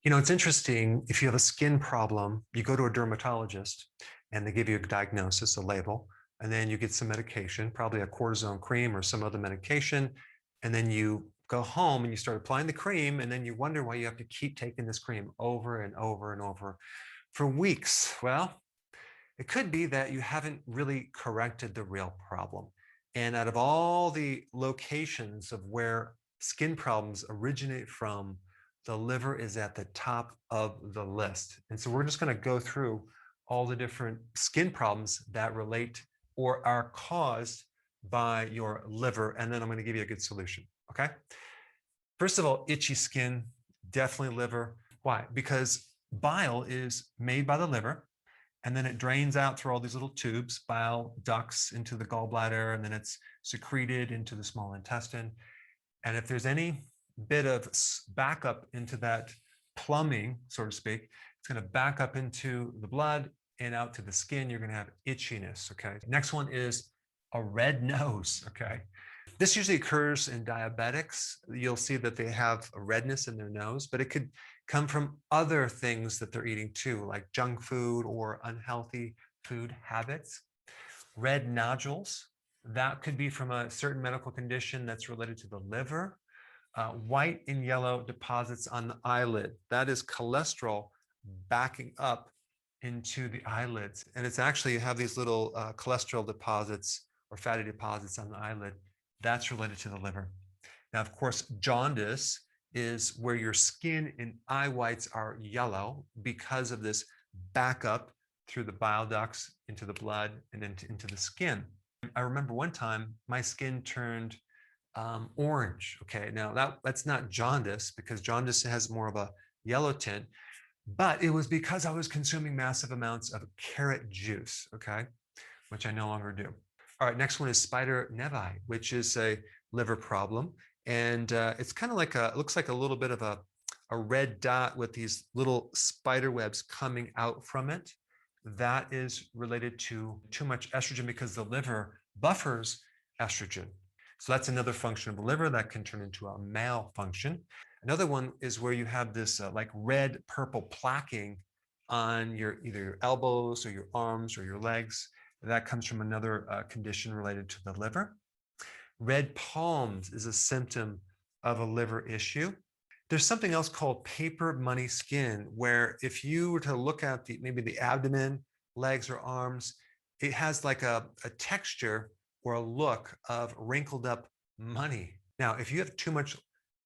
You know, it's interesting. If you have a skin problem, you go to a dermatologist and they give you a diagnosis, a label, and then you get some medication, probably a cortisone cream or some other medication. And then you go home and you start applying the cream, and then you wonder why you have to keep taking this cream over and over and over for weeks. Well, it could be that you haven't really corrected the real problem. And out of all the locations of where skin problems originate from, the liver is at the top of the list. And so we're just going to go through all the different skin problems that relate or are caused by your liver. And then I'm going to give you a good solution. Okay. First of all, itchy skin, definitely liver. Why? Because bile is made by the liver, and then it drains out through all these little tubes, bile ducts into the gallbladder, and then it's secreted into the small intestine. And if there's any bit of backup into that plumbing, so to speak, it's going to back up into the blood and out to the skin. You're going to have itchiness. Okay. Next one is a red nose. Okay. This usually occurs in diabetics. You'll see that they have a redness in their nose, but it could come from other things that they're eating too, like junk food or unhealthy food habits. Red nodules, that could be from a certain medical condition that's related to the liver. White and yellow deposits on the eyelid, that is cholesterol backing up into the eyelids. And it's actually, you have these little cholesterol deposits or fatty deposits on the eyelid. That's related to the liver. Now, of course, jaundice is where your skin and eye whites are yellow because of this backup through the bile ducts into the blood and into the skin. I remember one time my skin turned orange. Okay, now that's not jaundice, because jaundice has more of a yellow tint, but it was because I was consuming massive amounts of carrot juice, okay, which I no longer do. All right, next one is spider nevi, which is a liver problem. And it's kind of like it looks like a little bit of a red dot with these little spider webs coming out from it. That is related to too much estrogen, because the liver buffers estrogen. So that's another function of the liver that can turn into a malfunction. Another one is where you have this like red purple plaquing on either your elbows or your arms or your legs. That comes from another condition related to the liver. Red palms is a symptom of a liver issue. There's something else called paper money skin, where if you were to look at maybe the abdomen, legs, or arms, it has like a texture or a look of wrinkled up money. Now, if you have too much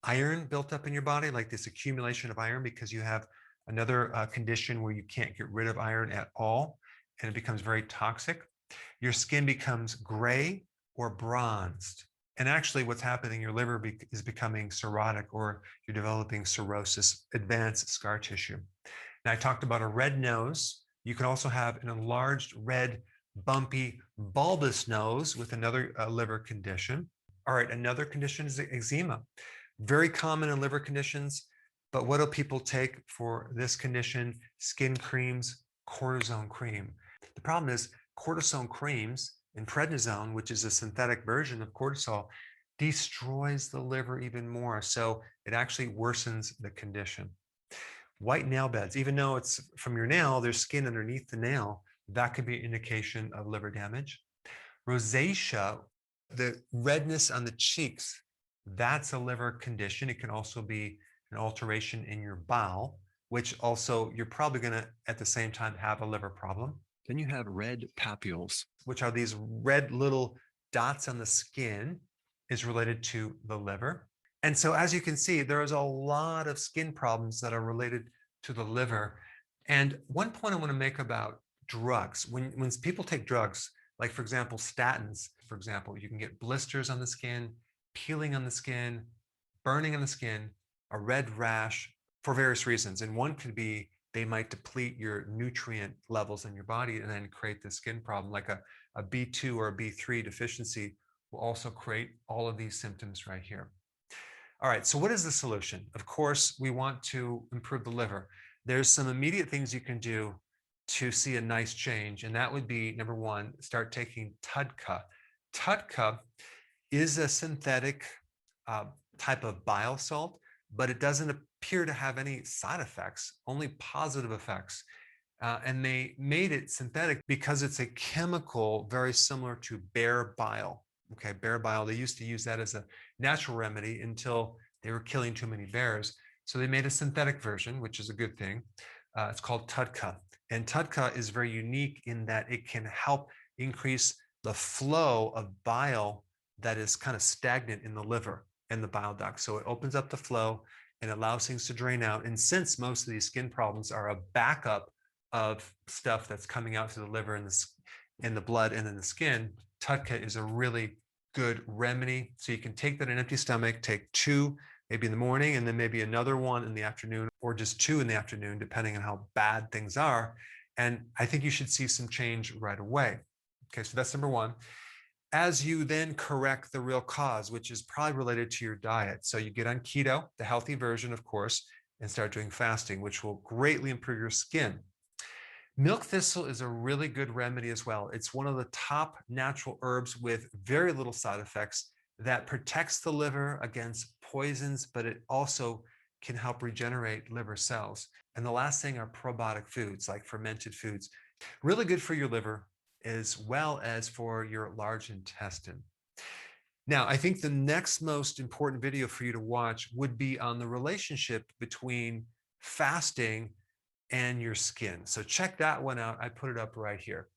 iron built up in your body, like this accumulation of iron because you have another condition where you can't get rid of iron at all, and it becomes very toxic, your skin becomes gray or bronzed. And actually what's happening, your liver is becoming cirrhotic, or you're developing cirrhosis, advanced scar tissue. Now, I talked about a red nose. You can also have an enlarged, red, bumpy, bulbous nose with another liver condition. All right, another condition is eczema. Very common in liver conditions, but what do people take for this condition? Skin creams, cortisone cream. The problem is cortisone creams and prednisone, which is a synthetic version of cortisol, destroys the liver even more. So it actually worsens the condition. White nail beds, even though it's from your nail, there's skin underneath the nail, that could be an indication of liver damage. Rosacea, the redness on the cheeks, that's a liver condition. It can also be an alteration in your bowel, which also you're probably going to at the same time have a liver problem. Then you have red papules, which are these red little dots on the skin, is related to the liver. And so as you can see, there is a lot of skin problems that are related to the liver. And one point I want to make about drugs, when people take drugs, like for example, statins, for example, you can get blisters on the skin, peeling on the skin, burning on the skin, a red rash for various reasons. And one could be they might deplete your nutrient levels in your body and then create the skin problem, like a B2 or a B3 deficiency will also create all of these symptoms right here. All right, so what is the solution? Of course, we want to improve the liver. There's some immediate things you can do to see a nice change, and that would be, number one, start taking TUDCA. TUDCA is a synthetic type of bile salt, but it doesn't appear to have any side effects, only positive effects. And they made it synthetic because it's a chemical very similar to bear bile. Okay, bear bile, they used to use that as a natural remedy until they were killing too many bears. So they made a synthetic version, which is a good thing. It's called TUDCA. And TUDCA is very unique in that it can help increase the flow of bile that is kind of stagnant in the liver and the bile duct. So it opens up the flow and allows things to drain out. And since most of these skin problems are a backup of stuff that's coming out to the liver and the blood and then the skin, TUDCA is a really good remedy. So you can take that on an empty stomach, take 2 maybe in the morning, and then maybe another 1 in the afternoon, or just 2 in the afternoon, depending on how bad things are. And I think you should see some change right away. Okay, so that's number 1. As you then correct the real cause, which is probably related to your diet. So you get on keto, the healthy version, of course, and start doing fasting, which will greatly improve your skin. Milk thistle is a really good remedy as well. It's one of the top natural herbs with very little side effects that protects the liver against poisons, but it also can help regenerate liver cells. And the last thing are probiotic foods, like fermented foods. Really good for your liver as well as for your large intestine. Now, I think the next most important video for you to watch would be on the relationship between fasting and your skin. So check that one out. I put it up right here.